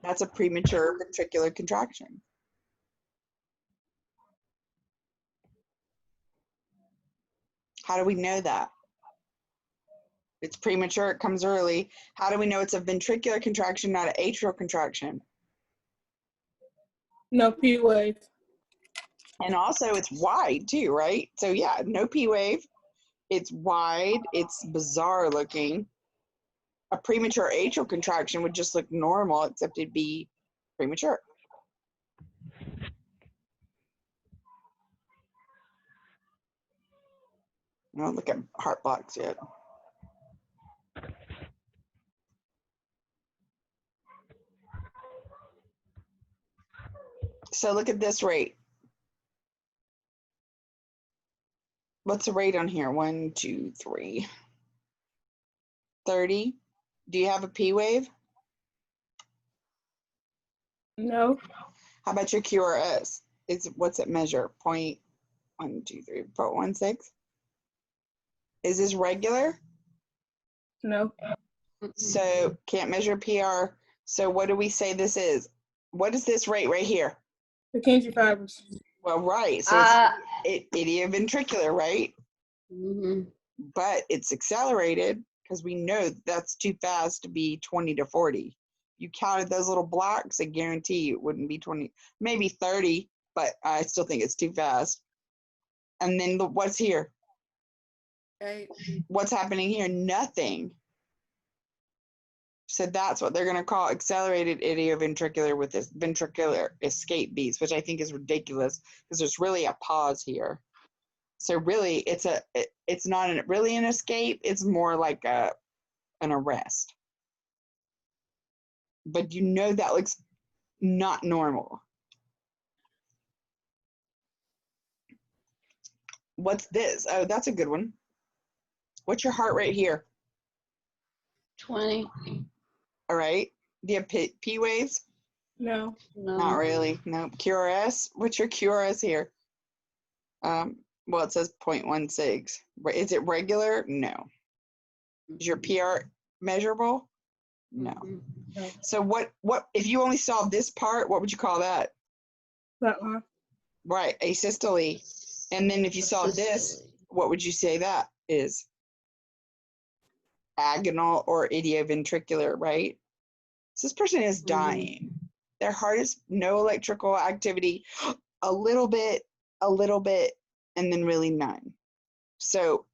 That's a premature ventricular contraction. How do we know that? It's premature, it comes early. How do we know it's a ventricular contraction, not an atrial contraction? No P wave. And also it's wide too, right? So yeah, no P wave. It's wide, it's bizarre looking. A premature atrial contraction would just look normal, except it'd be premature. I don't look at heart blocks yet. So look at this rate. What's the rate on here? 1, 2, 3. 30. Do you have a P wave? No. How about your QRS? What's it measure? 0.123, 0.16? Is this regular? No. So can't measure PR. So what do we say this is? What is this rate right here? Purkinje fibers. Well, right. So it's idioventricular, right? But it's accelerated because we know that's too fast to be 20 to 40. You counted those little blocks, I guarantee it wouldn't be 20, maybe 30, but I still think it's too fast. And then what's here? What's happening here? Nothing. So that's what they're going to call accelerated idioventricular with this ventricular escape beats, which I think is ridiculous because there's really a pause here. So really, it's not really an escape. It's more like an arrest. But you know that looks not normal. What's this? Oh, that's a good one. What's your heart rate here? 20. All right. Do you have P waves? No. Not really. No. QRS? What's your QRS here? Well, it says 0.16. Is it regular? No. Is your PR measurable? No. No. So what if you only saw this part, what would you call that? Flatline. Right, asystole. And then if you saw this, what would you say that is? Agonal or idioventricular, right? So this person is dying. Their heart is no electrical activity, a little bit, and then really none. So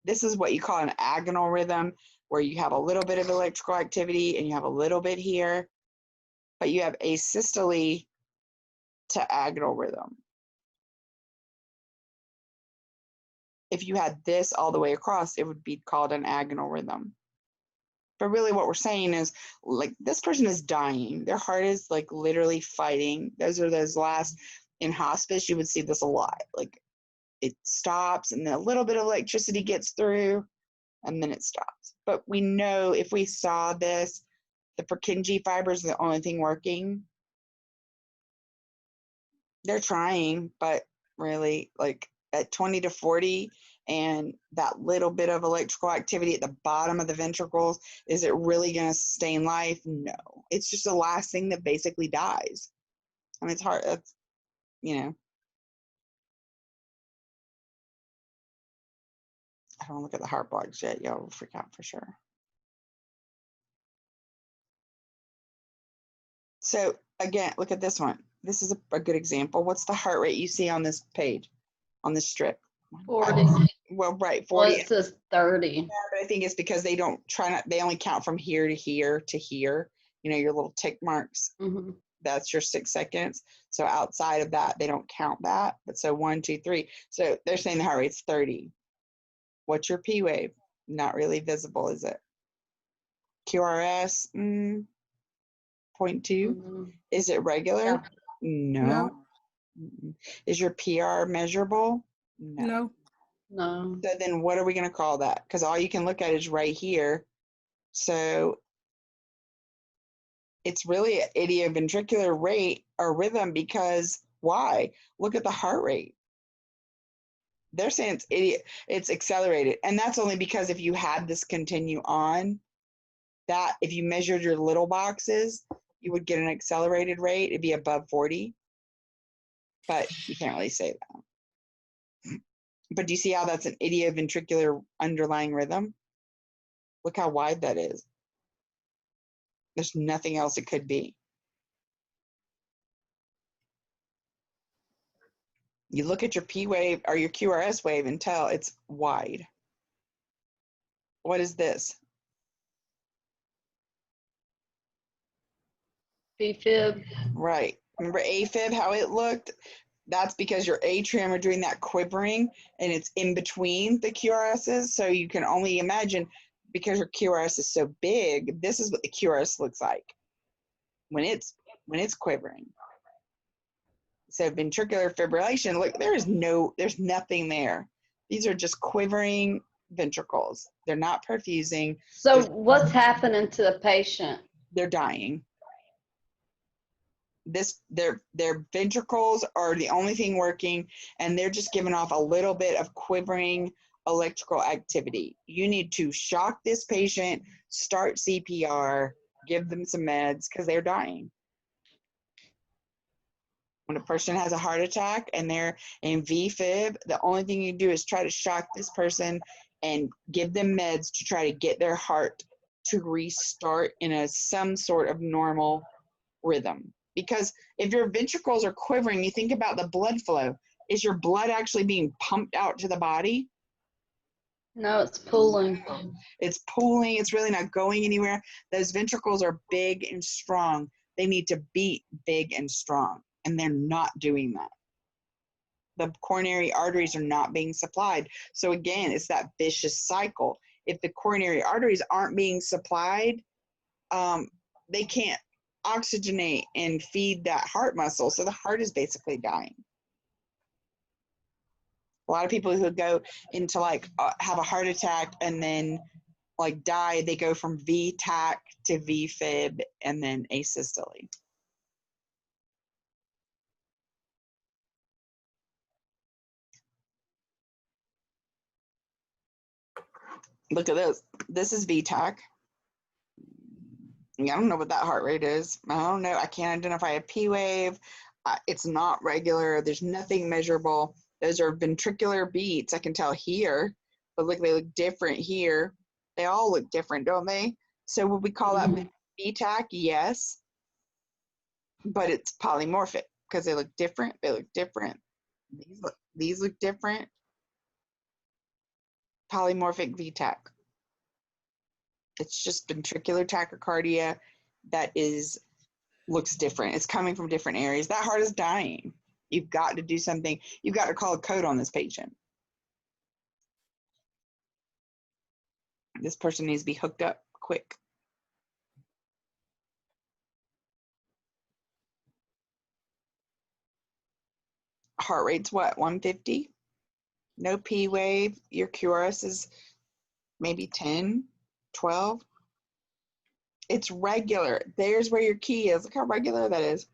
this is what you call an agonal rhythm, where you have a little bit of electrical activity and you have a little bit here, but you have asystole to agonal rhythm. If you had this all the way across, it would be called an agonal rhythm. But really what we're saying is, like, this person is dying. Their heart is like literally fighting. Those are those last, in hospice, you would see this a lot. Like it stops and then a little bit of electricity gets through and then it stops. But we know if we saw this, the Purkinje fibers are the only thing working. They're trying, but really, like at 20 to 40 and that little bit of electrical activity at the bottom of the ventricles, is it really going to sustain life? No. It's just the last thing that basically dies. I mean, it's hard. That's, you know. I don't look at the heart blocks yet. Y'all will freak out for sure. So again, look at this one. This is a good example. What's the heart rate you see on this page, on this strip? 40. Well, right, 40. Well, it says 30. Yeah, but I think it's because they only count from here to here to here. You know, your little tick marks. That's your 6 seconds. So outside of that, they don't count that. But so 1, 2, 3. So they're saying the heart rate's 30. What's your P wave? Not really visible, is it? QRS, 0.2. Is it regular? No. Is your PR measurable? No. No. So then what are we going to call that? Because all you can look at is right here. So it's really an idioventricular rate or rhythm, because why? Look at the heart rate. They're saying it's accelerated. And that's only because if you had this continue on, that if you measured your little boxes, you would get an accelerated rate. It'd be above 40, but you can't really say that. But do you see how that's an idioventricular underlying rhythm? Look how wide that is. There's nothing else it could be. You look at your P wave or your QRS wave and tell it's wide. What is this? B-fib. Right. Remember AFib, how it looked? That's because your atrium are doing that quivering and it's in between the QRSs. So you can only imagine, because your QRS is so big, this is what the QRS looks like when it's quivering. So ventricular fibrillation, look, there's nothing there. These are just quivering ventricles. They're not perfusing. So what's happening to the patient? They're dying. Their ventricles are the only thing working, and they're just giving off a little bit of quivering electrical activity. You need to shock this patient, start CPR, give them some meds because they're dying. When a person has a heart attack and they're in VFib, the only thing you do is try to shock this person and give them meds to try to get their heart to restart in some sort of normal rhythm. Because if your ventricles are quivering, you think about the blood flow. Is your blood actually being pumped out to the body? No, it's pooling. It's pooling. It's really not going anywhere. Those ventricles are big and strong. They need to beat big and strong, and they're not doing that. The coronary arteries are not being supplied. So again, it's that vicious cycle. If the coronary arteries aren't being supplied, they can't oxygenate and feed that heart muscle. So the heart is basically dying. A lot of people who go into have a heart attack and then die, they go from V-tach to V-fib and then asystole. Look at this. This is V-tach. I don't know what that heart rate is. I don't know. I can't identify a P wave. It's not regular. There's nothing measurable. Those are ventricular beats. I can tell here, but look, they look different here. They all look different, don't they? So would we call that V-tach? Yes. But it's polymorphic because they look different. They look different. These look different. Polymorphic V-tach. It's just ventricular tachycardia that looks different. It's coming from different areas. That heart is dying. You've got to do something. You've got to call a code on this patient. This person needs to be hooked up quick. Heart rate's what, 150? No P wave. Your QRS is maybe 10, 12. It's regular. There's where your key is. Look how regular that is.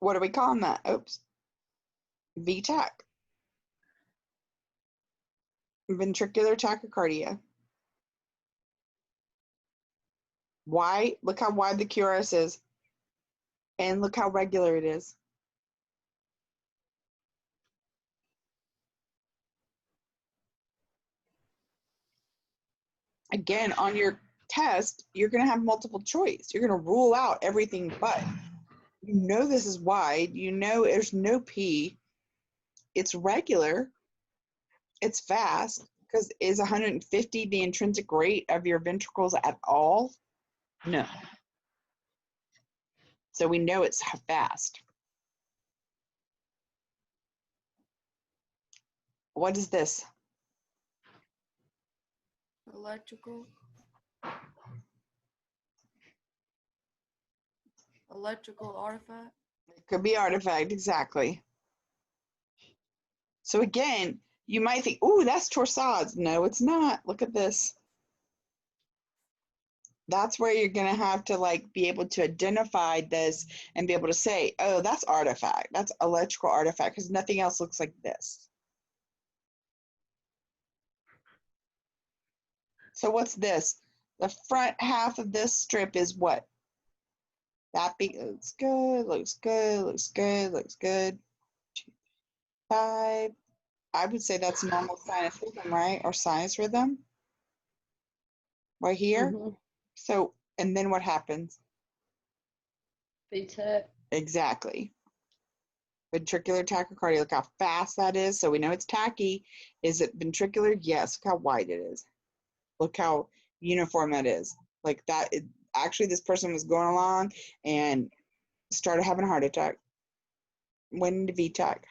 What are we calling that? Oops. V-tach. Ventricular tachycardia. Why? Look how wide the QRS is. And look how regular it is. Again, on your test, you're going to have multiple choice. You're going to rule out everything but. You know this is wide. You know there's no P. It's regular. It's fast. Because is 150 the intrinsic rate of your ventricles at all? No. So we know it's fast. What is this? Electrical artifact. It could be artifact, exactly. So again, you might think, ooh, that's torsades. No, it's not. Look at this. That's where you're going to have to be able to identify this and be able to say, oh, that's artifact. That's electrical artifact because nothing else looks like this. So what's this? The front half of this strip is what? That beat looks good, looks good, looks good, looks good. 2, 5. I would say that's normal sinus rhythm, right? Or sinus rhythm right here. Mhm. So, and then what happens? VTAC. Exactly. Ventricular tachycardia. Look how fast that is. So we know it's tachy. Is it ventricular? Yes. Look how wide it is. Look how uniform that is. Like that. Actually, this person was going along and started having a heart attack. Went into VTAC.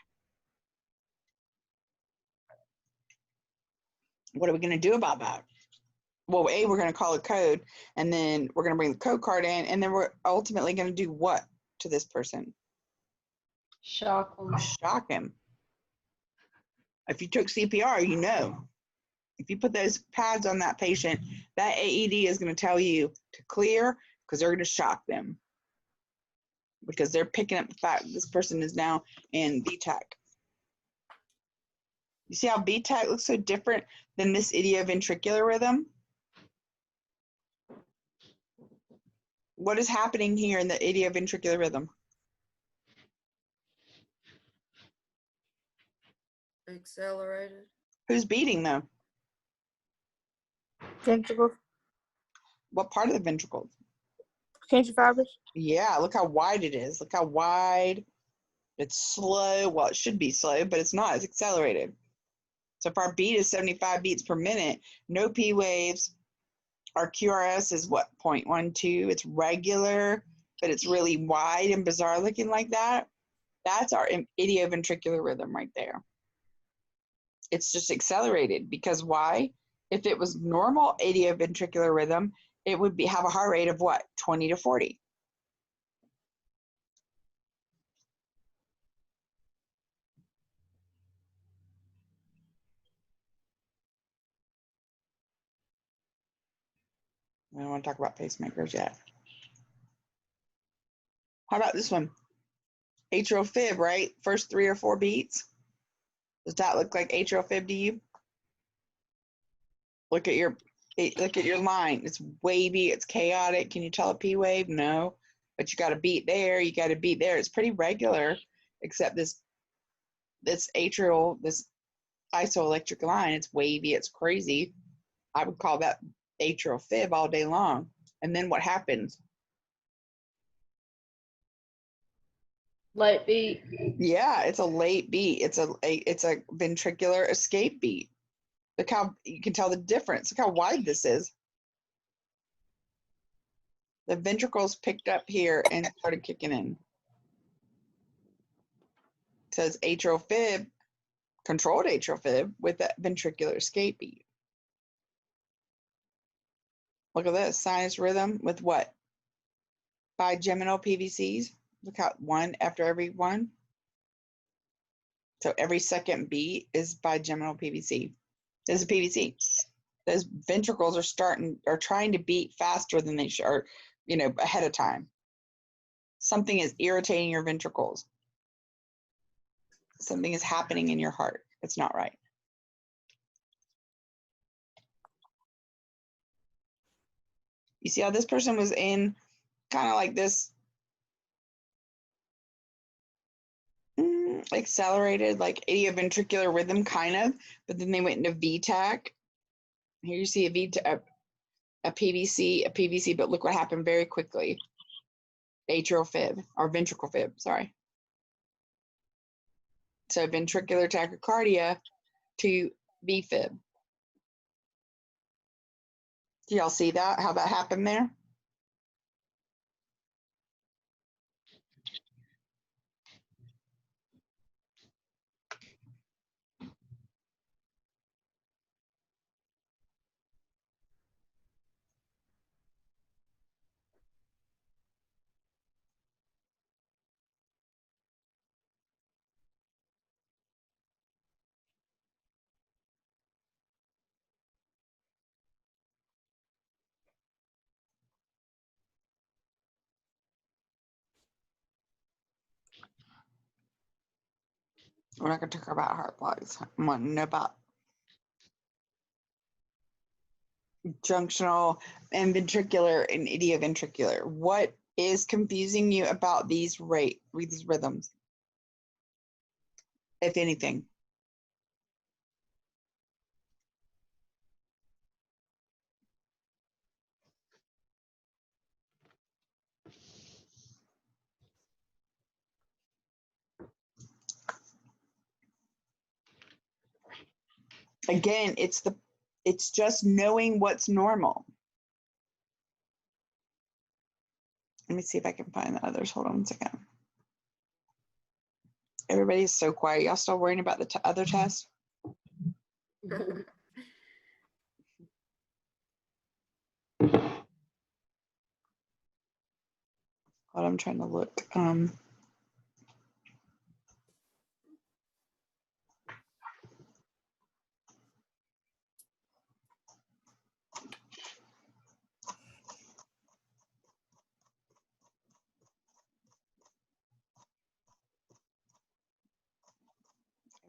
What are we going to do about that? Well, A, we're going to call a code, and then we're going to bring the code card in, and then we're ultimately going to do what to this person? Shock 'em. Shock him. If you took CPR, you know. If you put those pads on that patient, that AED is going to tell you to clear because they're going to shock them because they're picking up the fact this person is now in VTAC. You see how VTAC looks so different than this idioventricular rhythm? What is happening here in the idioventricular rhythm? Accelerated. Who's beating though? Ventricles. What part of the ventricles? Purkinje fibers. Yeah, look how wide it is. Look how wide. It's slow. Well, it should be slow, but it's not. It's accelerated. So if our beat is 75 beats per minute, no P waves. Our QRS is what, 0.12? It's regular, but it's really wide and bizarre looking like that. That's our idioventricular rhythm right there. It's just accelerated because why? If it was normal idioventricular rhythm, it would have a heart rate of what? 20 to 40. I don't want to talk about pacemakers yet. How about this one? Atrial fib, right? First 3 or 4 beats. Does that look like atrial fib to you? Look at your line. It's wavy. It's chaotic. Can you tell a P wave? No. But you got a beat there. You got a beat there. It's pretty regular, except this atrial, this isoelectric line. It's wavy. It's crazy. I would call that atrial fib all day long. And then what happens? Late beat. Yeah, it's a late beat. It's a ventricular escape beat. Look how you can tell the difference. Look how wide this is. The ventricles picked up here and started kicking in. It says atrial fib, controlled atrial fib with that ventricular escape beat. Look at this, sinus rhythm with what? Bigeminal PVCs. Look how one after every one. So every second beat is bigeminal PVC. This is PVC. Those ventricles are trying to beat faster than they should, or ahead of time. Something is irritating your ventricles. Something is happening in your heart. It's not right. You see how this person was in kind of like this accelerated, like idioventricular rhythm, kind of, but then they went into VTAC. Here you see a PVC, but look what happened very quickly. Atrial fib, or ventricle fib, sorry. So ventricular tachycardia to VFib. Do y'all see that, how that happened there? We're not going to talk about heart blocks. I want to know about junctional and ventricular and idioventricular. What is confusing you about these rhythms, if anything? Again, it's just knowing what's normal. Let me see if I can find the others. Hold on a second. Everybody's so quiet. Y'all still worrying about the other test? Hold on, I'm trying to look.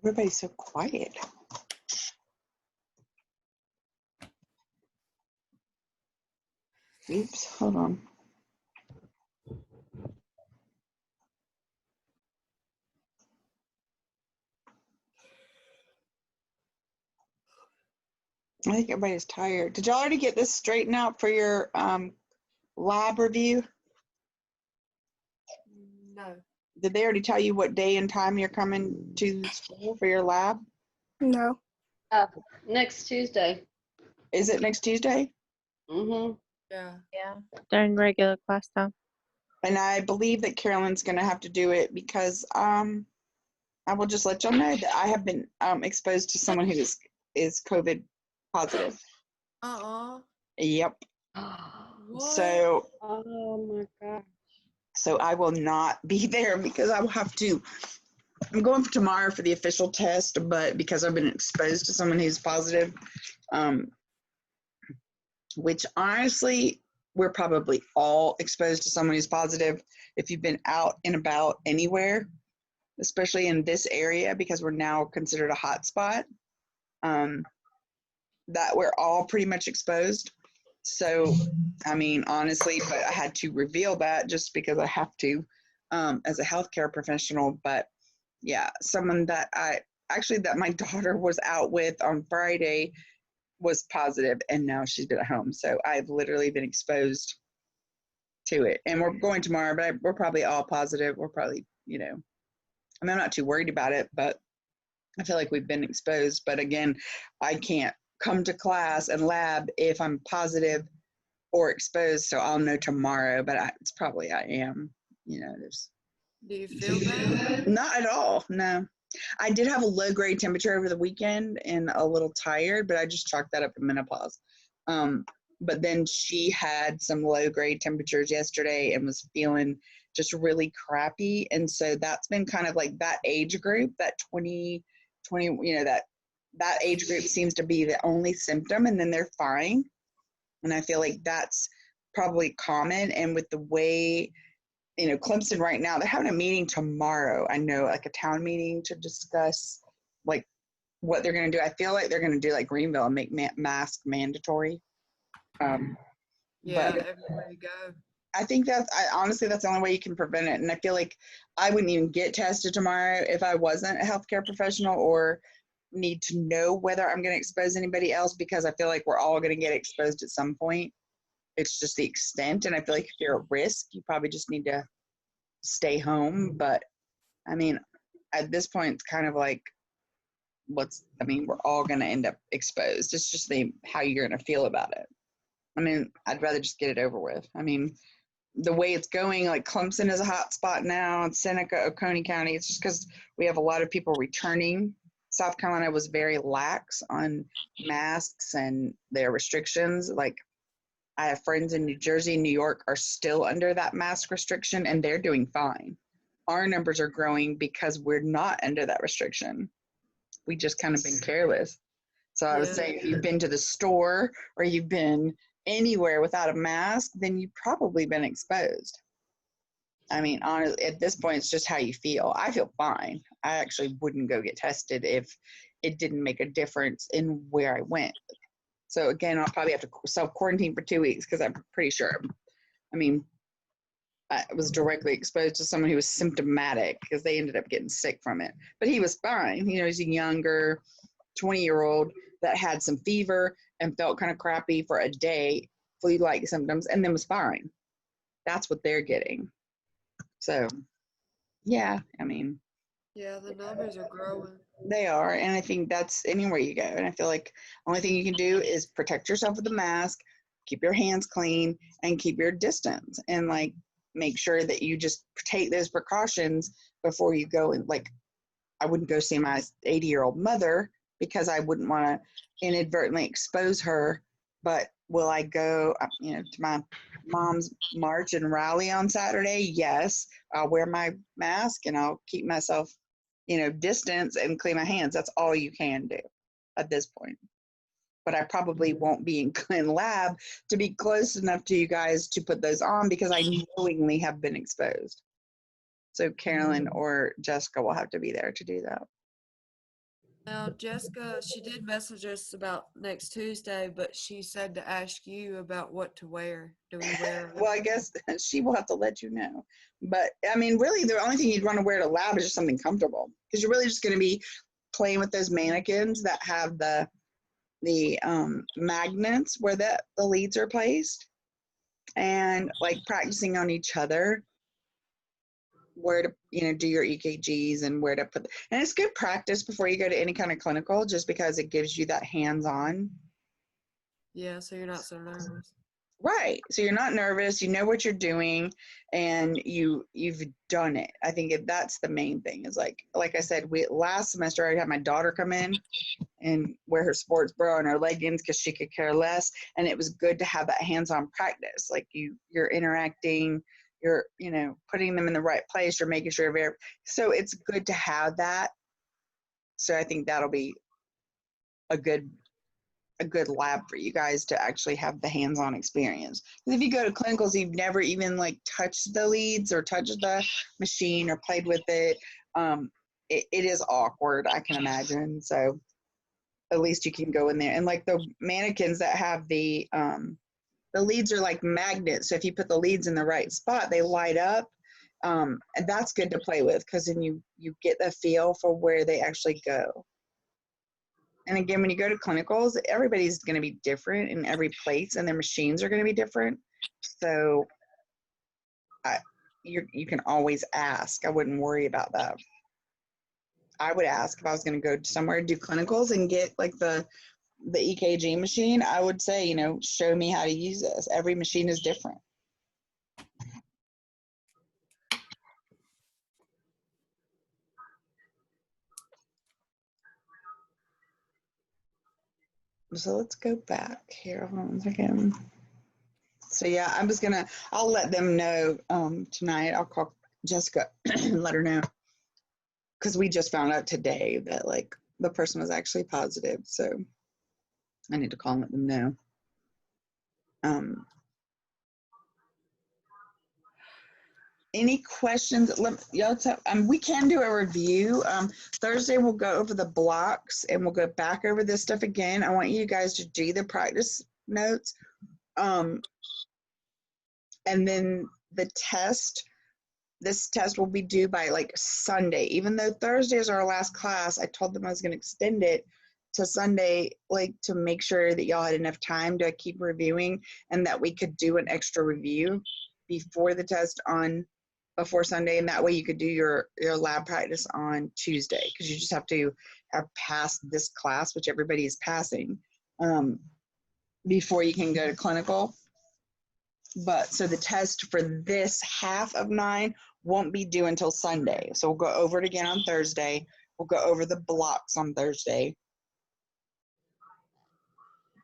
Everybody's so quiet. Oops, hold on. I think everybody's tired. Did y'all already get this straightened out for your lab review? No. Did they already tell you what day and time you're coming to school for your lab? No. Next Tuesday. Is it next Tuesday? Mm-hmm. Yeah. Yeah. During regular class time. And I believe that Carolyn's going to have to do it because I will just let y'all know that I have been exposed to someone who is COVID positive. Yep. What? So Oh my gosh. so I will not be there because I will have to. I'm going for tomorrow for the official test, but because I've been exposed to someone who's positive, which honestly, we're probably all exposed to someone who's positive if you've been out and about anywhere, especially in this area because we're now considered a hot spot, that we're all pretty much exposed. So, I mean, honestly, but I had to reveal that just because I have to as a healthcare professional. But yeah, someone that that my daughter was out with on Friday was positive, and now she's been at home. So I've literally been exposed to it. And we're going tomorrow, but we're probably all positive. We're probably, I mean, I'm not too worried about it, but I feel like we've been exposed. But again, I can't come to class and lab if I'm positive or exposed. So I'll know tomorrow, but it's probably I am, there's. Do you feel bad? Not at all. No. I did have a low grade temperature over the weekend and a little tired, but I just chalked that up to menopause. But then she had some low grade temperatures yesterday and was feeling just really crappy. And so that's been kind of like that age group, that 20, that age group seems to be the only symptom, and then they're fine. And I feel like that's probably common. And with the way Clemson right now, they're having a meeting tomorrow. I know, like a town meeting to discuss like what they're going to do. I feel like they're going to do like Greenville and make mask mandatory. Yeah, But everywhere you go. I think honestly, that's the only way you can prevent it. And I feel like I wouldn't even get tested tomorrow if I wasn't a healthcare professional or need to know whether I'm going to expose anybody else, because I feel like we're all going to get exposed at some point. It's just the extent. And I feel like if you're at risk, you probably just need to stay home. But I mean, at this point, it's kind of like, we're all going to end up exposed. It's just how you're going to feel about it. I mean, I'd rather just get it over with. I mean, the way it's going, like Clemson is a hot spot now, and Seneca, Oconee County, it's just because we have a lot of people returning. South Carolina was very lax on masks and their restrictions. Like, I have friends in New Jersey, New York are still under that mask restriction, and they're doing fine. Our numbers are growing because we're not under that restriction. We just kind of been careless. So I was saying, if you've been to the store or you've been anywhere without a mask, then you've probably been exposed. I mean, honestly, at this point, it's just how you feel. I feel fine. I actually wouldn't go get tested if it didn't make a difference in where I went. So again, I'll probably have to self-quarantine for 2 weeks because I'm pretty sure. I mean, I was directly exposed to someone who was symptomatic because they ended up getting sick from it. But he was fine. You know, he's a younger 20-year-old that had some fever and felt kind of crappy for a day, flu-like symptoms, and then was fine. That's what they're getting. So, yeah, I mean, Yeah, the numbers are growing. they are, and I think that's anywhere you go. And I feel like the only thing you can do is protect yourself with a mask, keep your hands clean, and keep your distance. And like make sure that you just take those precautions before you go. And like, I wouldn't go see my 80-year-old mother because I wouldn't want to inadvertently expose her. But will I go, to my mom's march and rally on Saturday? Yes, I'll wear my mask and I'll keep myself distance and clean my hands. That's all you can do at this point. But I probably won't be in lab to be close enough to you guys to put those on because I knowingly have been exposed. So Carolyn or Jessica will have to be there to do that. Now, Jessica, she did message us about next Tuesday, but she said to ask you about what to wear. Do we wear? Well, I guess she will have to let you know. But I mean, really, the only thing you'd want to wear to lab is just something comfortable because you're really just going to be playing with those mannequins that have the magnets where the leads are placed, and like practicing on each other where to do your EKGs and where to put and it's good practice before you go to any kind of clinical just because it gives you that hands-on. Yeah, so you're not so nervous. Right. So you're not nervous, you know what you're doing, and you've done it. I think that's the main thing is like I said, last semester I had my daughter come in and wear her sports bra and her leggings because she could care less. And it was good to have that hands-on practice. Like you're interacting, you're, putting them in the right place, you're making sure so it's good to have that. So I think that'll be a good lab for you guys to actually have the hands-on experience. Because if you go to clinicals, you've never even like touched the leads or touched the machine or played with it. It is awkward, I can imagine. So at least you can go in there. And like the mannequins that have the leads are like magnets. So if you put the leads in the right spot, they light up. And that's good to play with because then you get the feel for where they actually go. And again, when you go to clinicals, everybody's going to be different in every place and their machines are going to be different. So you can always ask. I wouldn't worry about that. I would ask if I was going to go somewhere to do clinicals and get like the EKG machine. I would say, show me how to use this. Every machine is different. So let's go back here. Hold on one second. So yeah, I'll let them know tonight. I'll call Jessica and let her know. Because we just found out today that like the person was actually positive. So I need to call and let them know. Any questions? We can do a review. Thursday we'll go over the blocks and we'll go back over this stuff again. I want you guys to do the practice notes. And then the test, this test will be due by like Sunday. Even though Thursday is our last class, I told them I was going to extend it to Sunday, like to make sure that y'all had enough time to keep reviewing and that we could do an extra review before the test before Sunday, and that way you could do your lab practice on Tuesday because you just have to have passed this class, which everybody is passing, before you can go to clinical. But so the test for this half of 9 won't be due until Sunday. So we'll go over it again on Thursday. We'll go over the blocks on Thursday.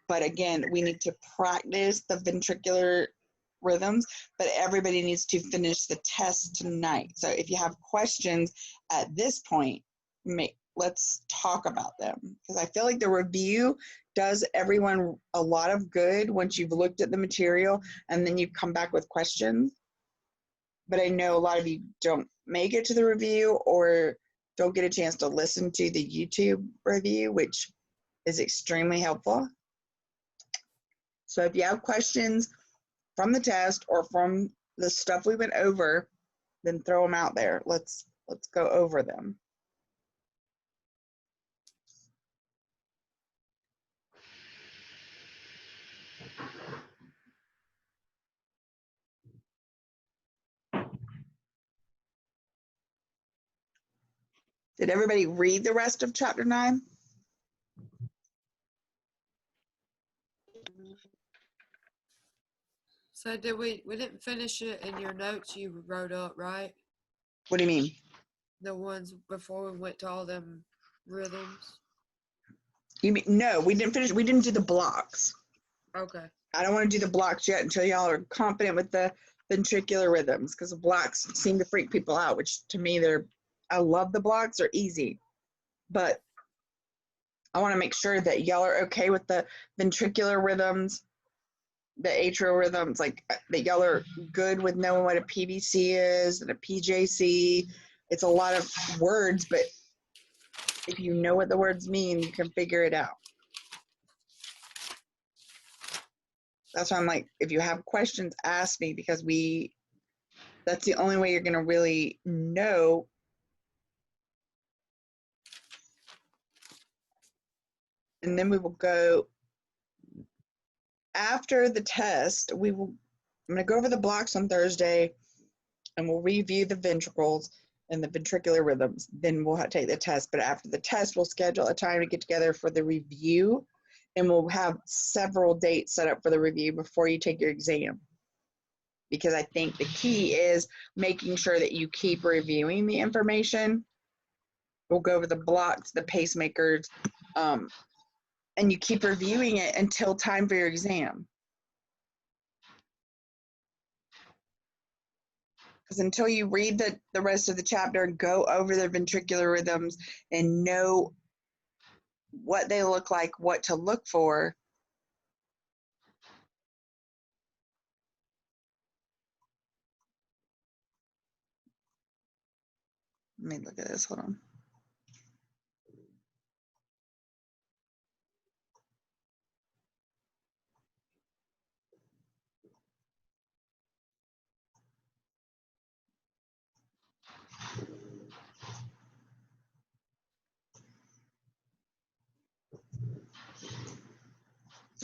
But again, we need to practice the ventricular rhythms, but everybody needs to finish the test tonight. So if you have questions at this point, let's talk about them because I feel like the review does everyone a lot of good once you've looked at the material and then you come back with questions. But I know a lot of you don't make it to the review or don't get a chance to listen to the YouTube review, which is extremely helpful. So if you have questions from the test or from the stuff we went over, then throw them out there. Let's go over them. Did everybody read the rest of chapter 9? So did we didn't finish it in your notes you wrote up, right? What do you mean? The ones before we went to all them rhythms. You mean no, we didn't finish. We didn't do the blocks. Okay. I don't want to do the blocks yet until y'all are confident with the ventricular rhythms, because the blocks seem to freak people out, which to me I love the blocks, they're easy. But I want to make sure that y'all are okay with the ventricular rhythms, the atrial rhythms, like that y'all are good with knowing what a PVC is and a PJC. It's a lot of words, but if you know what the words mean, you can figure it out. That's why I'm like, if you have questions, ask me, because that's the only way you're going to really know. And then we will go after the test. I'm going to go over the blocks on Thursday, and we'll review the ventricles and the ventricular rhythms. Then we'll take the test. But after the test, we'll schedule a time to get together for the review, and we'll have several dates set up for the review before you take your exam. Because I think the key is making sure that you keep reviewing the information. We'll go over the blocks, the pacemakers, and you keep reviewing it until time for your exam. Because until you read the rest of the chapter and go over the ventricular rhythms and know what they look like, what to look for, let me look at this, hold on.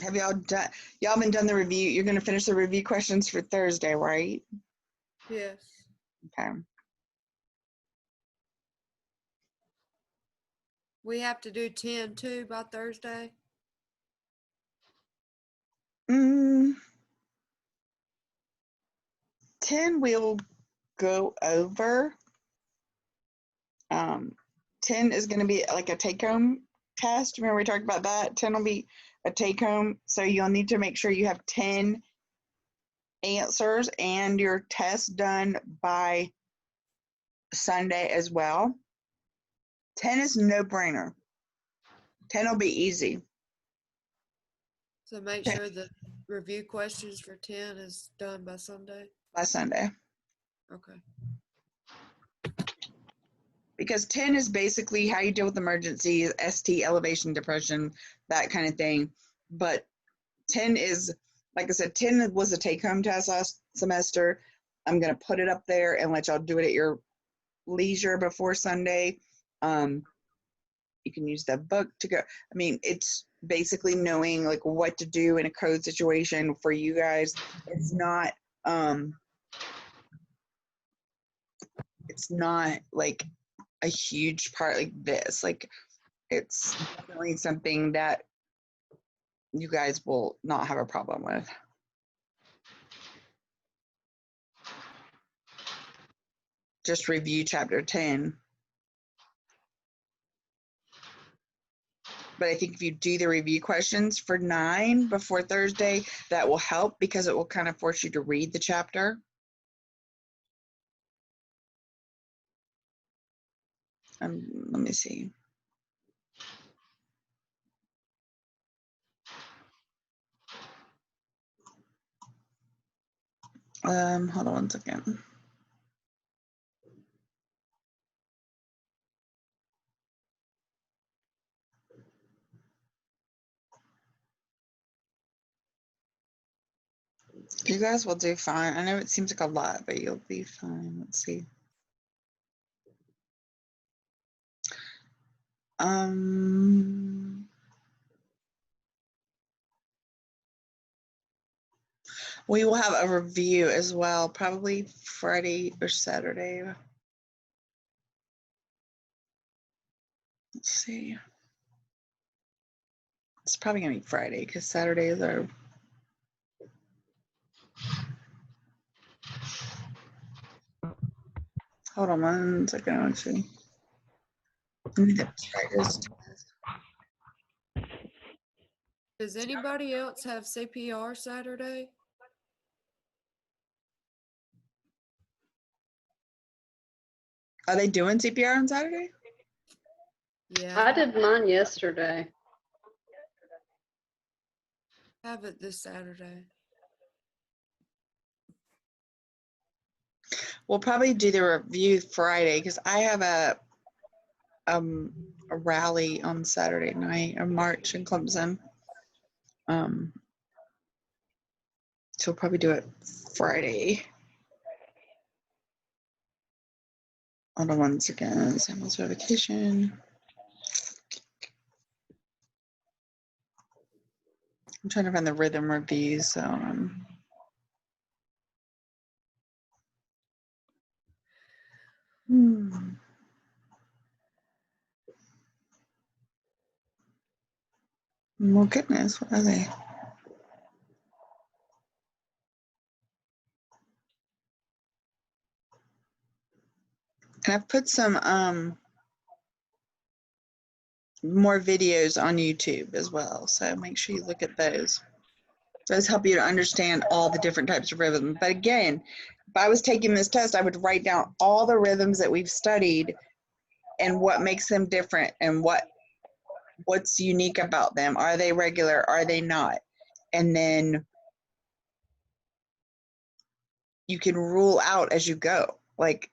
Have y'all been done the review? You're going to finish the review questions for Thursday, right? Yes. Okay. We have to do 10 too by Thursday. 10 we'll go over. 10 is going to be like a take-home test. Remember we talked about that? 10 will be a take-home. So you'll need to make sure you have 10 answers and your test done by Sunday as well. 10 is no-brainer. 10 will be easy. So make sure the review questions for 10 is done by Sunday. By Sunday. Okay. Because 10 is basically how you deal with emergencies, ST, elevation, depression, that kind of thing. But 10 is, like I said, 10 was a take-home test last semester. I'm going to put it up there and let y'all do it at your leisure before Sunday. You can use the book to go. I mean, it's basically knowing like what to do in a code situation for you guys. It's not like a huge part like this. Like, it's definitely something that you guys will not have a problem with. Just review chapter 10. But I think if you do the review questions for 9 before Thursday, that will help, because it will kind of force you to read the chapter. Let me see. Hold on 1 second. You guys will do fine. I know it seems like a lot, but you'll be fine. Let's see. We will have a review as well, probably Friday or Saturday. Let's see. It's probably gonna be Friday because Saturdays are. Hold on 1 second. Let's see. Let me try this. Does anybody else have CPR Saturday? Are they doing CPR on Saturday? Yeah, I did mine yesterday. have it this Saturday. We'll probably do the review Friday because I have a rally on Saturday night, a march in Clemson. So we'll probably do it Friday. Hold on 1 second. Samuel's verification. I'm trying to find the rhythm reviews. So well, goodness, what are they? And I've put some more videos on YouTube as well. So make sure you look at those. Those help you to understand all the different types of rhythm. But again, if I was taking this test, I would write down all the rhythms that we've studied and what makes them different and what's unique about them. Are they regular? Are they not? And then you can rule out as you go. Like,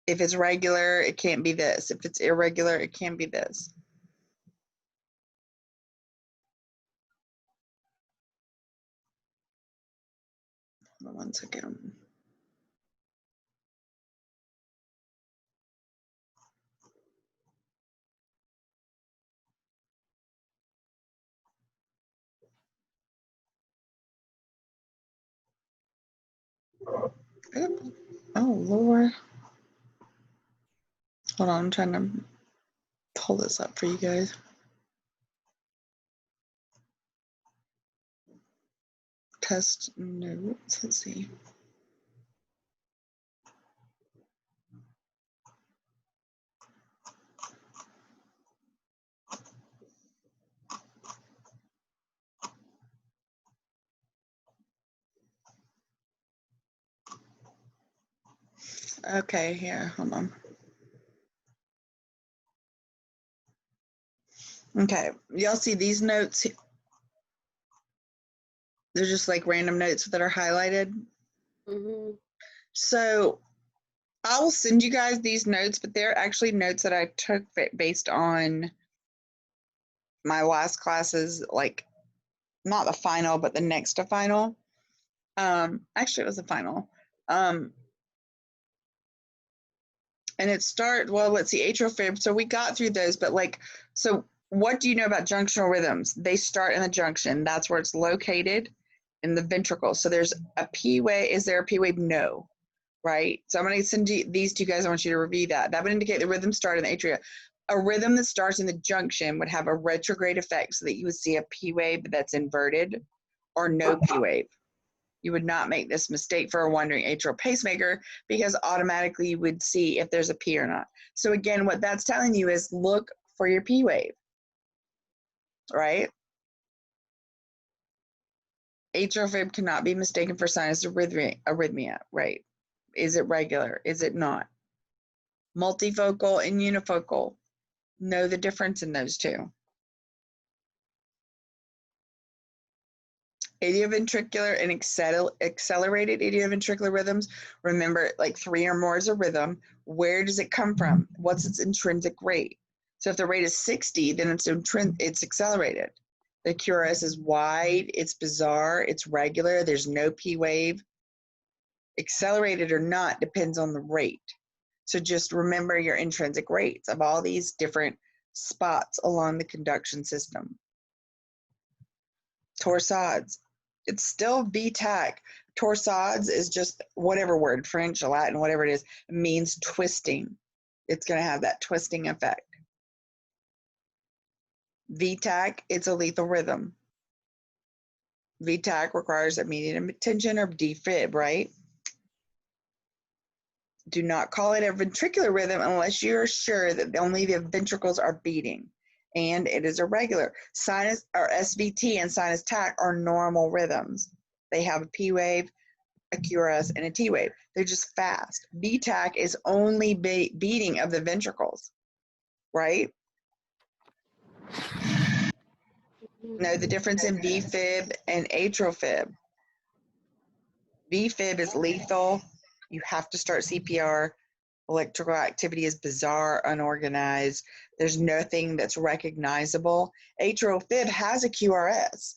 if it's regular, it can't be this. If it's irregular, it can't be this. Hold on 1 second. Oh, Lord. Hold on, I'm trying to pull this up for you guys. Test notes, let's see. Okay, here, hold on. Okay, y'all see these notes? They're just like random notes that are highlighted. Mm-hmm. So I will send you guys these notes, but they're actually notes that I took based on my last classes, like not the final, but the next to final. Actually, it was the final. And it well, let's see, atrial fib. So we got through those, but like, so what do you know about junctional rhythms? They start in the junction. That's where it's located in the ventricle. So there's a P wave. Is there a P wave? No. Right. So I'm going to send you these to you guys. I want you to review that. That would indicate the rhythm start in the atria. A rhythm that starts in the junction would have a retrograde effect so that you would see a P wave that's inverted or no P wave. You would not make this mistake for a wandering atrial pacemaker because automatically you would see if there's a P or not. So again, what that's telling you is look for your P wave, right? Atrial fib cannot be mistaken for sinus arrhythmia, right? Is it regular? Is it not? Multifocal and unifocal. Know the difference in those two. Idioventricular and accelerated idioventricular rhythms. Remember, like 3 or more is a rhythm. Where does it come from? What's its intrinsic rate? So if the rate is 60, then it's accelerated. The QRS is wide, it's bizarre, it's regular, there's no P wave. Accelerated or not depends on the rate. So just remember your intrinsic rates of all these different spots along the conduction system. Torsades, it's still VTAC. Torsades is just whatever word, French, Latin, whatever it is, means twisting. It's going to have that twisting effect. VTAC, it's a lethal rhythm. VTAC requires immediate attention or defib, right? Do not call it a ventricular rhythm unless you're sure that only the ventricles are beating and it is irregular. Sinus or SVT and sinus tach are normal rhythms. They have a P wave, a QRS, and a T wave. They're just fast. VTAC is only beating of the ventricles, right? Know the difference in VFib and atrial fib. VFib is lethal. You have to start CPR. Electrical activity is bizarre, unorganized. There's nothing that's recognizable. Atrial fib has a QRS.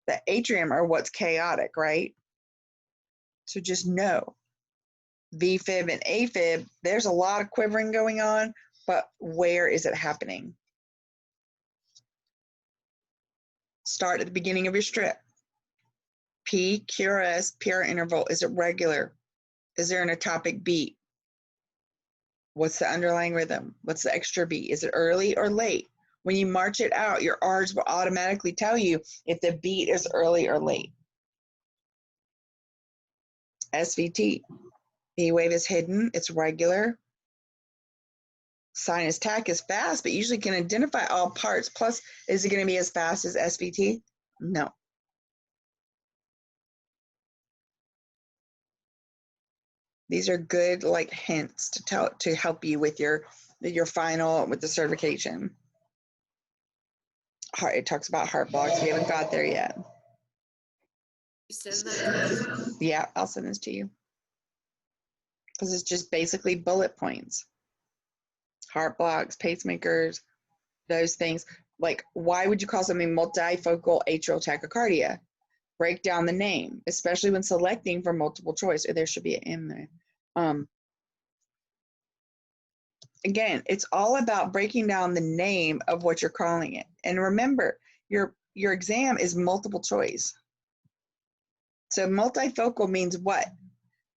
The atrium are what's chaotic, right? So just know. VFib and AFib, there's a lot of quivering going on, but where is it happening? Start at the beginning of your strip. P, QRS, PR interval, is it regular? Is there an atopic beat? What's the underlying rhythm? What's the extra beat? Is it early or late? When you march it out, your R's will automatically tell you if the beat is early or late. SVT, P wave is hidden, it's regular. Sinus tach is fast, but usually can identify all parts. Plus, is it going to be as fast as SVT? No. These are good like hints to help you with your final with the certification. Heart, it talks about heart blocks. We haven't got there yet. You send that to us? Yeah, I'll send this to you because it's just basically bullet points. Heart blocks, pacemakers, those things. Like, why would you call something multifocal atrial tachycardia? Break down the name, especially when selecting for multiple choice. Or there should be an M there. Again, it's all about breaking down the name of what you're calling it. And remember, your exam is multiple choice. So multifocal means what?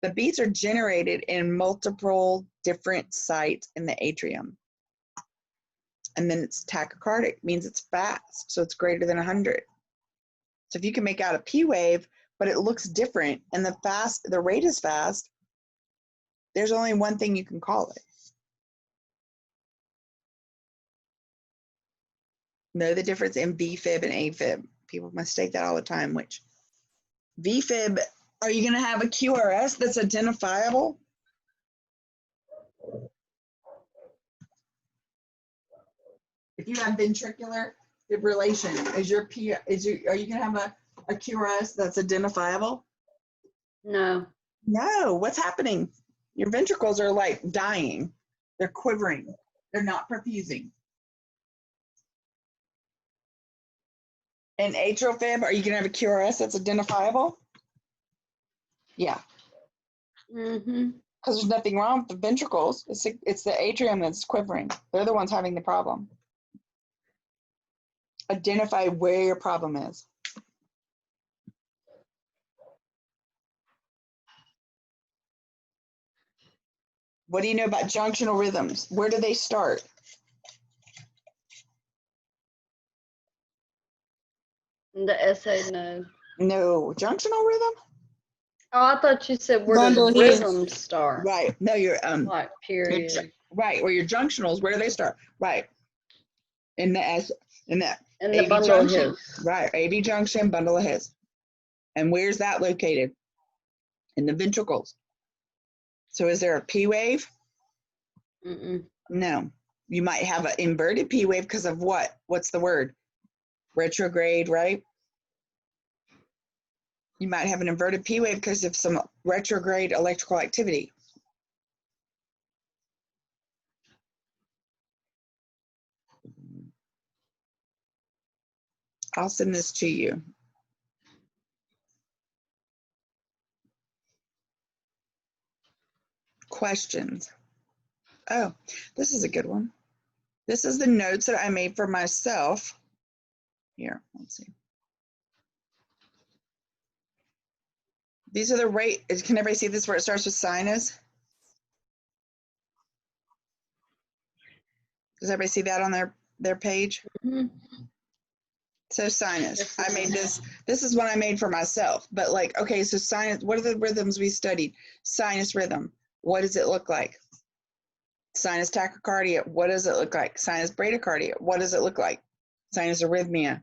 The beats are generated in multiple different sites in the atrium. And then it's tachycardic, means it's fast, so it's greater than 100. So if you can make out a P wave, but it looks different, and the rate is fast, there's only one thing you can call it. Know the difference in VFib and AFib. People mistake that all the time, which VFib, are you going to have a QRS that's identifiable? If you have ventricular fibrillation, are you going to have a QRS that's identifiable? No. No. What's happening? Your ventricles are like dying. They're quivering. They're not perfusing. In atrial fib, are you going to have a QRS that's identifiable? Yeah. Mm-hmm. Because there's nothing wrong with the ventricles. It's the atrium that's quivering. They're the ones having the problem. Identify where your problem is. What do you know about junctional rhythms? Where do they start? The essay, no. No, junctional rhythm? Oh, I thought you said where Bundle does his. rhythm start? Right. No, you're Like period. right, or your junctionals, where do they start? Right. In the In the AV bundle of junction. his. Right, AV junction, bundle of his. And where's that located? In the ventricles. So is there a P wave? Mm-mm. No. You might have an inverted P wave because of what? What's the word? Retrograde, right? You might have an inverted P wave because of some retrograde electrical activity. I'll send this to you. Questions. Oh, this is a good one. This is the notes that I made for myself. Here, let's see. These are the rate. Can everybody see this where it starts with sinus? Does everybody see that on their page? Mhm. So sinus. Yes, I made ma'am. this. This is what I made for myself. But like, okay, so sinus. What are the rhythms we studied? Sinus rhythm. What does it look like? Sinus tachycardia. What does it look like? Sinus bradycardia. What does it look like? Sinus arrhythmia.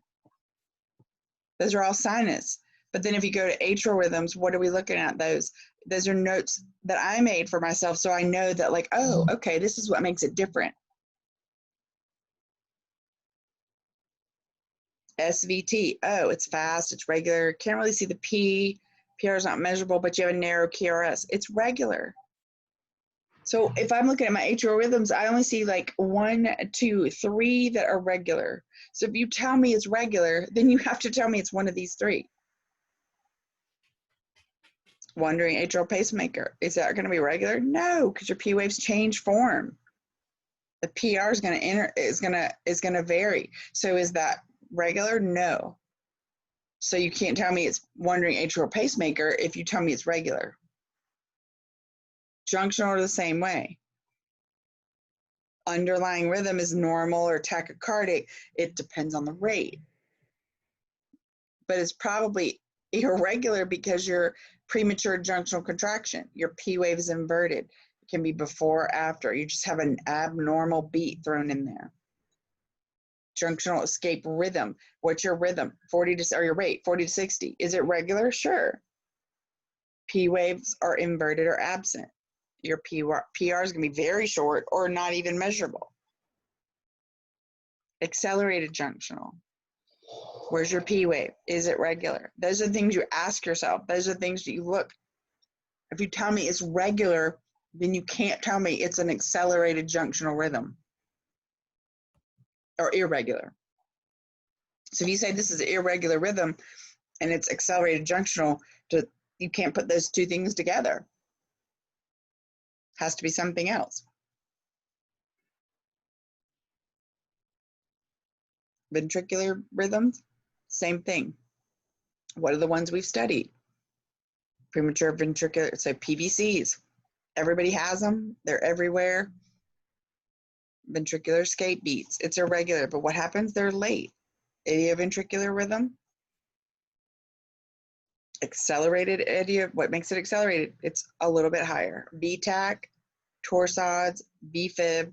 Those are all sinus. But then if you go to atrial rhythms, what are we looking at? Those are notes that I made for myself, so I know that, like, oh, okay, this is what makes it different. SVT, oh, it's fast, it's regular. Can't really see the P. PR is not measurable, but you have a narrow QRS. It's regular. So if I'm looking at my atrial rhythms, I only see like 1, 2, 3 that are regular. So if you tell me it's regular, then you have to tell me it's one of these 3. Wandering atrial pacemaker, is that going to be regular? No, because your P waves change form. The PR is going to vary. So is that regular? No. So you can't tell me it's wandering atrial pacemaker if you tell me it's regular. Junctional are the same way. Underlying rhythm is normal or tachycardic. It depends on the rate. But it's probably irregular because you're premature junctional contraction. Your P wave is inverted. It can be before or after. You just have an abnormal beat thrown in there. Junctional escape rhythm. What's your rhythm? 40 to, or your rate, 40 to 60. Is it regular? Sure. P waves are inverted or absent. Your PR is going to be very short or not even measurable. Accelerated junctional. Where's your P wave? Is it regular? Those are things you ask yourself. Those are things that you look. If you tell me it's regular, then you can't tell me it's an accelerated junctional rhythm or irregular. So if you say this is an irregular rhythm and it's accelerated junctional, you can't put those two things together. Has to be something else. Ventricular rhythms, same thing. What are the ones we've studied? Premature ventricular, so PVCs. Everybody has them. They're everywhere. Ventricular escape beats. It's irregular, but what happens? They're late. Idioventricular rhythm. Accelerated what makes it accelerated? It's a little bit higher. VTAC, torsades, VFib,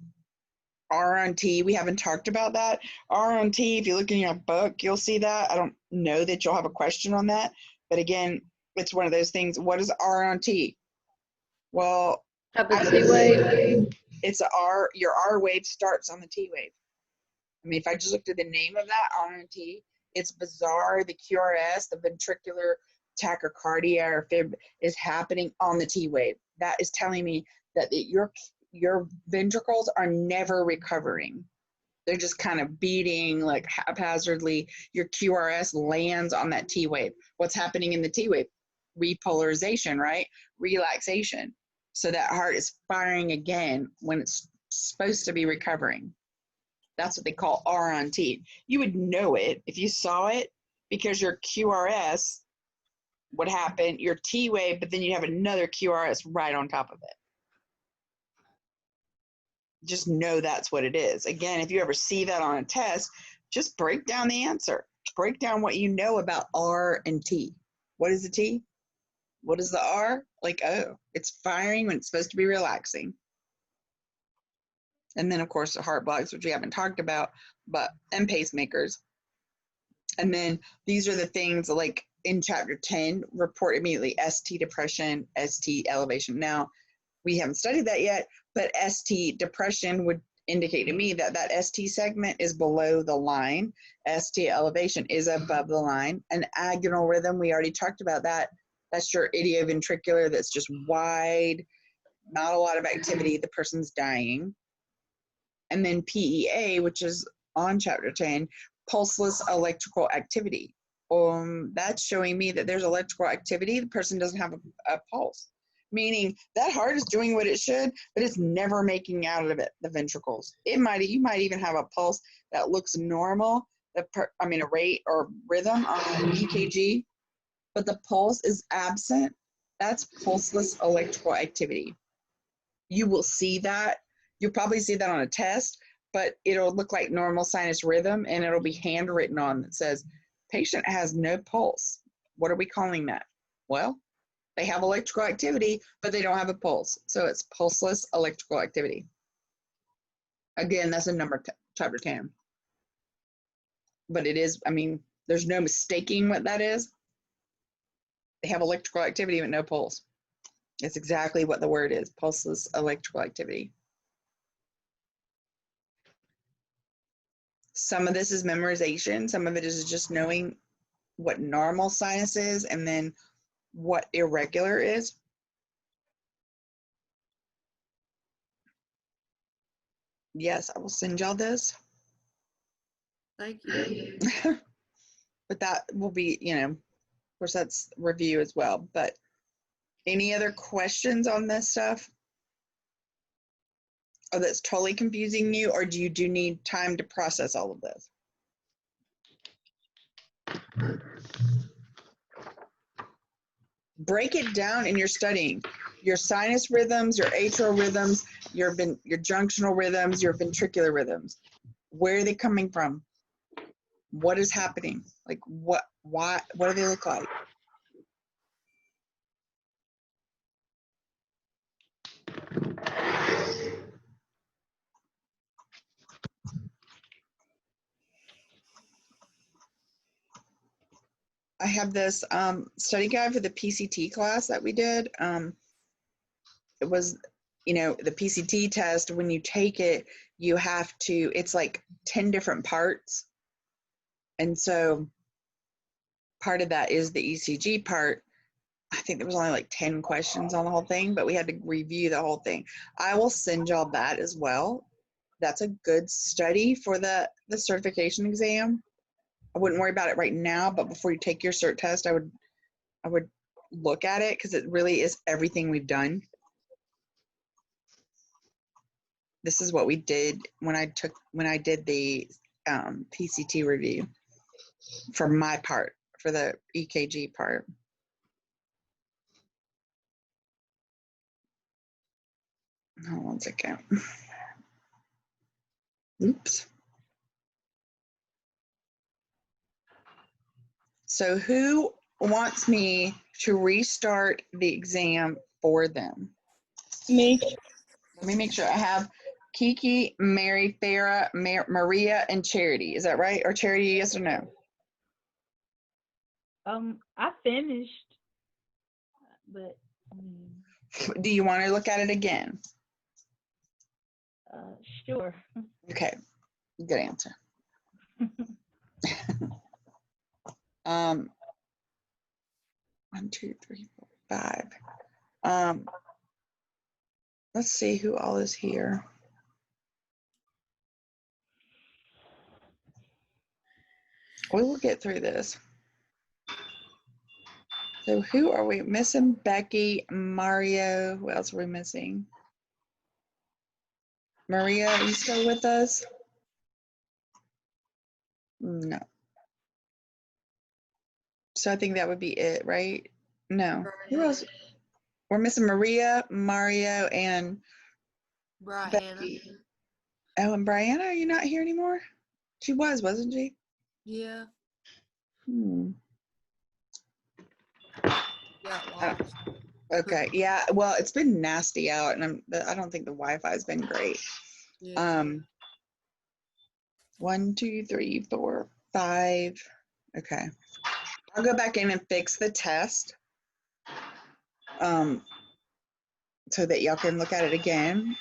R on T. We haven't talked about that. R on T, if you look in your book, you'll see that. I don't know that you'll have a question on that, but again, it's one of those things. What is R on T? Well, Type of T wave. it's your R wave starts on the T wave. I mean, if I just looked at the name of that, R on T, it's bizarre. The QRS, the ventricular tachycardia or fib is happening on the T wave. That is telling me that your ventricles are never recovering. They're just kind of beating like haphazardly. Your QRS lands on that T wave. What's happening in the T wave? Repolarization, right? Relaxation. So that heart is firing again when it's supposed to be recovering. That's what they call R on T. You would know it if you saw it because your QRS would happen, your T wave, but then you have another QRS right on top of it. Just know that's what it is. Again, if you ever see that on a test, just break down the answer. Break down what you know about R and T. What is the T? What is the R? Like, oh, it's firing when it's supposed to be relaxing. And then, of course, the heart blocks, which we haven't talked about, and pacemakers. And then these are the things like in chapter 10, report immediately ST depression, ST elevation. Now, we haven't studied that yet, but ST depression would indicate to me that that ST segment is below the line. ST elevation is above the line. An agonal rhythm, we already talked about that. That's your idioventricular that's just wide, not a lot of activity, the person's dying. And then PEA, which is on chapter 10, pulseless electrical activity. That's showing me that there's electrical activity. The person doesn't have a pulse, meaning that heart is doing what it should, but it's never making out of it the ventricles. You might even have a pulse that looks normal, a rate or rhythm on EKG, but the pulse is absent. That's pulseless electrical activity. You will see that. You'll probably see that on a test, but it'll look like normal sinus rhythm, and it'll be handwritten on that says, patient has no pulse. What are we calling that? Well, they have electrical activity, but they don't have a pulse. So it's pulseless electrical activity. Again, that's in chapter 10. But it is, there's no mistaking what that is. They have electrical activity but no pulse. It's exactly what the word is, pulseless electrical activity. Some of this is memorization. Some of it is just knowing what normal sinus is and then what irregular is. Yes, I will send y'all this. Thank you. But that will be, of course, that's review as well. But any other questions on this stuff? Oh, that's totally confusing you, or do you need time to process all of this? Break it down in your studying. Your sinus rhythms, your atrial rhythms, your junctional rhythms, your ventricular rhythms. Where are they coming from? What is happening? Like what do they look like? I have this study guide for the PCT class that we did. It was, the PCT test, when you take it, you have to, it's like 10 different parts. And so part of that is the ECG part. I think there was only like 10 questions on the whole thing, but we had to review the whole thing. I will send y'all that as well. That's a good study for the certification exam. I wouldn't worry about it right now, but before you take your cert test, I would look at it because it really is everything we've done. This is what we did when I did the PCT review for my part, for the EKG part. Hold on 1 second. Oops. So who wants me to restart the exam for them? Me. Let me make sure I have Kiki, Mary, Farah, Maria, and Charity. Is that right? Or Charity, yes or no? I finished, but Do you want to look at it again? sure. Okay, good answer. 1, 2, 3, 4, 5. Let's see who all is here. We will get through this. So who are we missing? Becky, Mario. Who else are we missing? Maria, are you still with us? No. So I think that would be it, right? No. Who else? We're missing Maria, Mario, and Brianna. Becky. Oh, and Brianna, are you not here anymore? She was, wasn't she? Yeah. Got lost. Okay. Yeah. Well, it's been nasty out, and I don't think the Wi-Fi's been great. Yeah. 1, 2, 3, 4, 5. Okay. I'll go back in and fix the test. So that y'all can look at it again.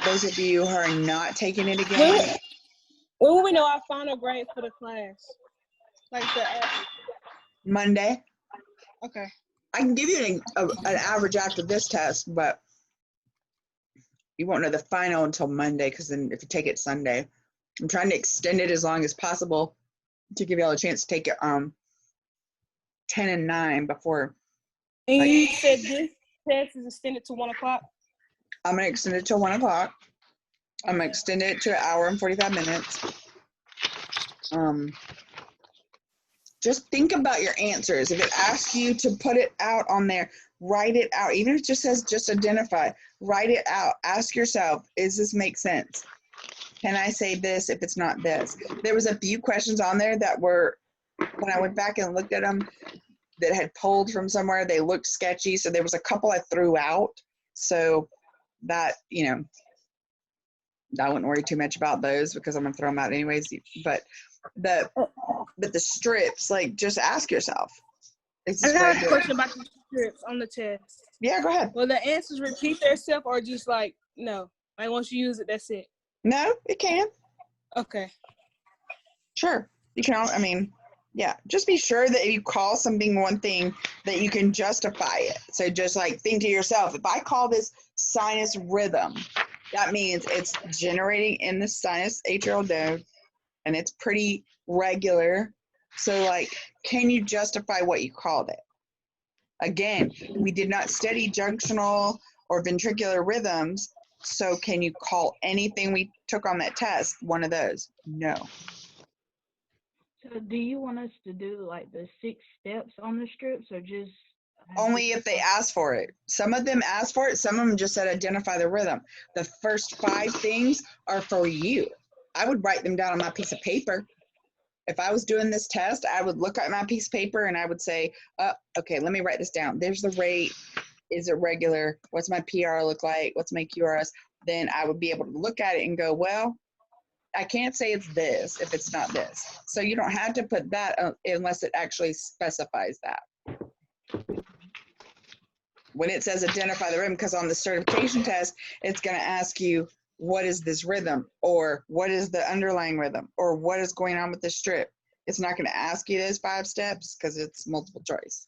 Those of you who are not taking it again. When will we know our final grade for the class? Like the average? Monday. Okay. I can give you an average after this test, but you won't know the final until Monday, because then if you take it Sunday, I'm trying to extend it as long as possible to give y'all a chance to take it 10 and 9 before. And Like, you said this test is extended to 1 o'clock? I'm going to extend it till 1 o'clock. I'm going to extend it to 1 hour and 45 minutes. Just think about your answers. If it asks you to put it out on there, write it out. Even if it just says just identify, write it out. Ask yourself, does this make sense? Can I say this if it's not this? There was a few questions on there that were, when I went back and looked at them, that had pulled from somewhere, they looked sketchy. So there was a couple I threw out. So that, you know, I wouldn't worry too much about those because I'm gonna throw them out anyways. But the strips, like, just ask yourself, is I this got a regular? question about the strips on the test. Yeah, go ahead. Will the answers repeat themselves or just like, no? Like once you use it, that's it? No, it can. Okay. Sure. You can, I mean, yeah, just be sure that if you call something one thing, that you can justify it. So just like think to yourself, if I call this sinus rhythm, that means it's generating in the sinus atrial node and it's pretty regular. So like, can you justify what you called it? Again, we did not study junctional or ventricular rhythms. So can you call anything we took on that test one of those? No. So do you want us to do like the 6 steps on the strips, or just Only if they ask for it. Some of them asked for it. Some of them just said identify the rhythm. The first 5 things are for you. I would write them down on my piece of paper. If I was doing this test, I would look at my piece of paper and I would say, okay, let me write this down. There's the rate. Is it regular? What's my PR look like? What's my QRS? Then I would be able to look at it and go, well, I can't say it's this if it's not this. So you don't have to put that unless it actually specifies that. When it says identify the rhythm, because on the certification test, it's going to ask you, what is this rhythm? Or what is the underlying rhythm? Or what is going on with the strip? It's not going to ask you those 5 steps because it's multiple choice.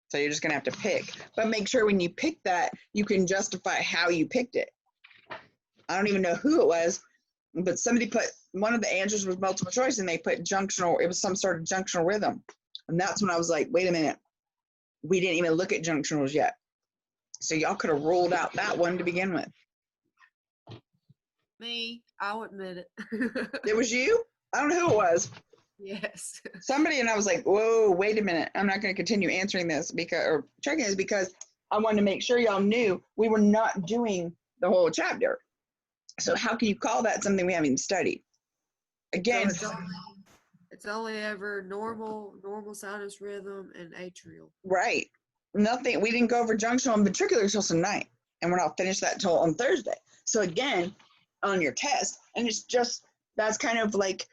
So you're just going to have to pick. But make sure when you pick that, you can justify how you picked it. I don't even know who it was, but somebody put, one of the answers was multiple choice and they put junctional, it was some sort of junctional rhythm. And that's when I was like, wait a minute, we didn't even look at junctionals yet. So y'all could have ruled out that one to begin with. Me, I'll admit it. It was you? I don't know who it was. Yes. Somebody, and I was like, whoa, wait a minute. I'm not going to continue answering this because, or checking this because I wanted to make sure y'all knew we were not doing the whole chapter. So how can you call that something we haven't studied? Again, So it's only ever normal sinus rhythm and atrial. right. Nothing. We didn't go over junctional and ventricular until tonight, and we're not finished that until on Thursday. So again, on your test, and it's just, that's kind of like,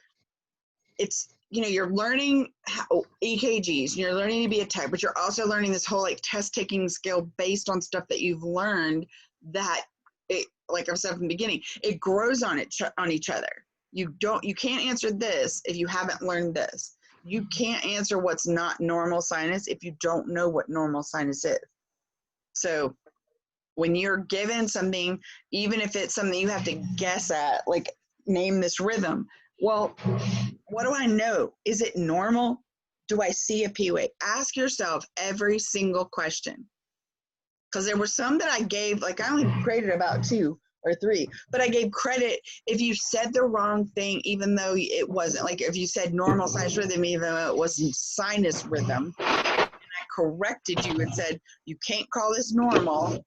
it's, you know, you're learning how EKGs, you're learning to be a tech, but you're also learning this whole like test taking skill based on stuff that you've learned that it, like I've said from the beginning, it grows on each other. You can't answer this if you haven't learned this. You can't answer what's not normal sinus if you don't know what normal sinus is. So when you're given something, even if it's something you have to guess at, like name this rhythm, well, what do I know? Is it normal? Do I see a P wave? Ask yourself every single question. Because there were some that I gave, like I only graded about 2 or 3, but I gave credit if you said the wrong thing, even though it wasn't. Like if you said normal sinus rhythm, even though it wasn't sinus rhythm, and I corrected you and said, you can't call this normal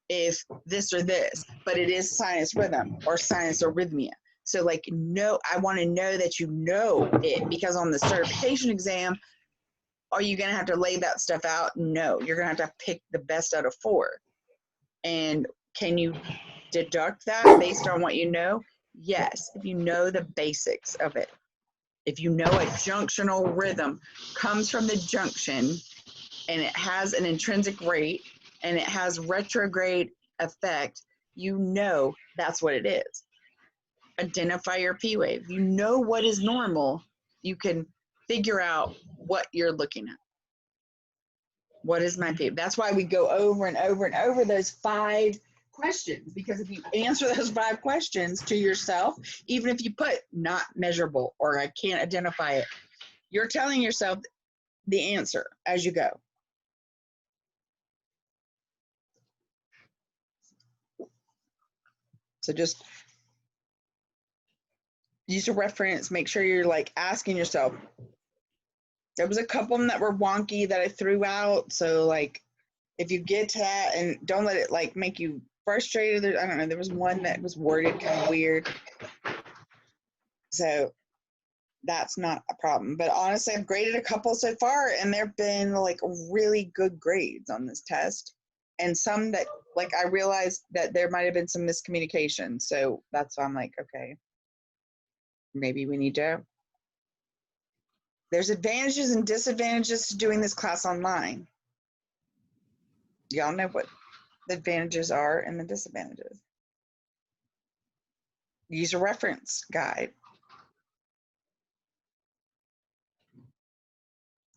if this or this, but it is sinus rhythm or sinus arrhythmia. So like, no, I want to know that you know it, because on the certification exam, are you going to have to lay that stuff out? No, you're going to have to pick the best out of 4. And can you deduct that based on what you know? Yes, if you know the basics of it. If you know a junctional rhythm comes from the junction and it has an intrinsic rate and it has retrograde effect, you know that's what it is. Identify your P wave. You know what is normal. You can figure out what you're looking at. What is my P wave? That's why we go over and over and over those 5 questions, because if you answer those 5 questions to yourself, even if you put not measurable or I can't identify it, you're telling yourself the answer as you go. So just use a reference, make sure you're like asking yourself. There was a couple of them that were wonky that I threw out. So like if you get to that, and don't let it like make you frustrated. I don't know. There was one that was worded kind of weird. So that's not a problem. But honestly, I've graded a couple so far, and there have been like really good grades on this test. And some that like I realized that there might have been some miscommunication. So that's why I'm like, okay, maybe we need to. There's advantages and disadvantages to doing this class online. Y'all know what the advantages are and the disadvantages. Use a reference guide.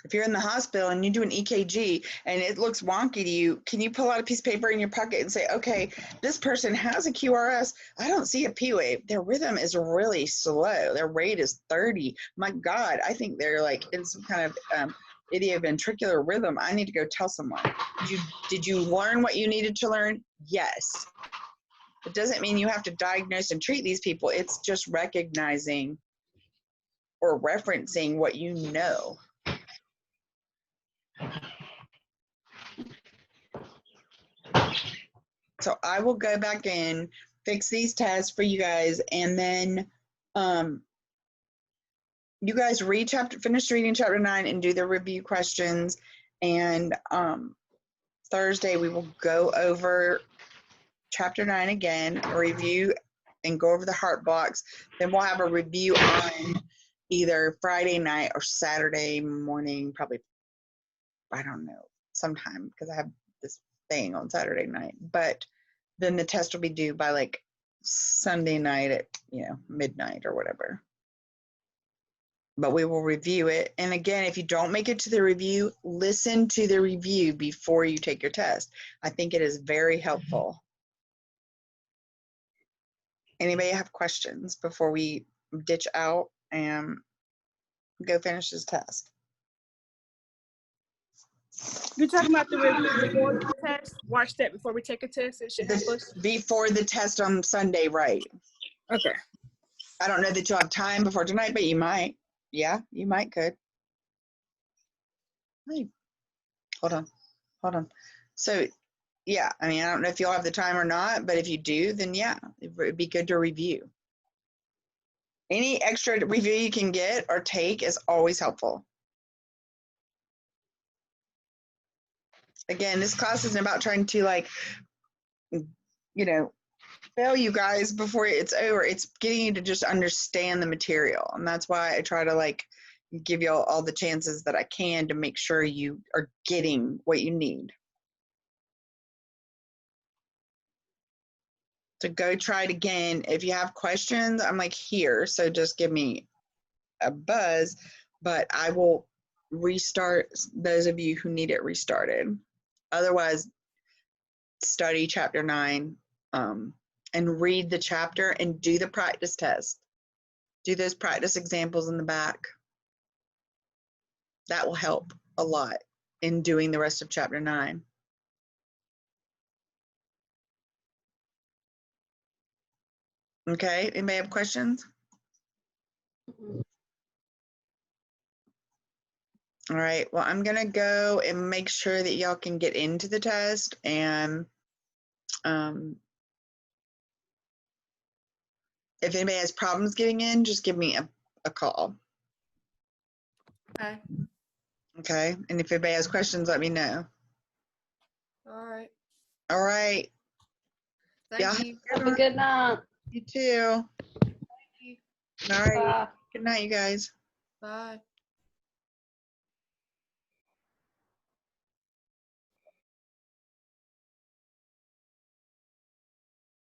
If you're in the hospital and you do an EKG and it looks wonky to you, can you pull out a piece of paper in your pocket and say, okay, this person has a QRS. I don't see a P wave. Their rhythm is really slow. Their rate is 30. My God, I think they're like in some kind of idioventricular rhythm. I need to go tell someone. Did you learn what you needed to learn? Yes. It doesn't mean you have to diagnose and treat these people. It's just recognizing or referencing what you know. So I will go back in, fix these tests for you guys, and then you guys finish reading chapter 9 and do the review questions. And Thursday we will go over chapter 9 again, review and go over the heart blocks. Then we'll have a review on either Friday night or Saturday morning, probably, I don't know, sometime, because I have this thing on Saturday night. But then the test will be due by like Sunday night at, midnight or whatever. But we will review it. And again, if you don't make it to the review, listen to the review before you take your test. I think it is very helpful. Anybody have questions before we ditch out and go finish this test? You're talking about the review before the test? Watch that before we take a test. It should help us. Before the test on Sunday, right? Okay. I don't know that you'll have time before tonight, but you might. Yeah, you might could. Hey, hold on. So, yeah, I mean, I don't know if you'll have the time or not, but if you do, then yeah, it'd be good to review. Any extra review you can get or take is always helpful. Again, this class isn't about trying to fail you guys before it's over. It's getting you to just understand the material. And that's why I try to give you all the chances that I can to make sure you are getting what you need. So go try it again. If you have questions, I'm here. So just give me a buzz, but I will restart those of you who need it restarted. Otherwise, study chapter 9 and read the chapter and do the practice test. Do those practice examples in the back. That will help a lot in doing the rest of chapter 9. Okay, anybody have questions? All right, well, I'm gonna go and make sure that y'all can get into the test, and if anybody has problems getting in, just give me a call. Okay. Okay, and if anybody has questions, let me know. All right. All right. Thank you. Have a good night. You too. Thank you. All right. Bye. Good night, you guys. Bye.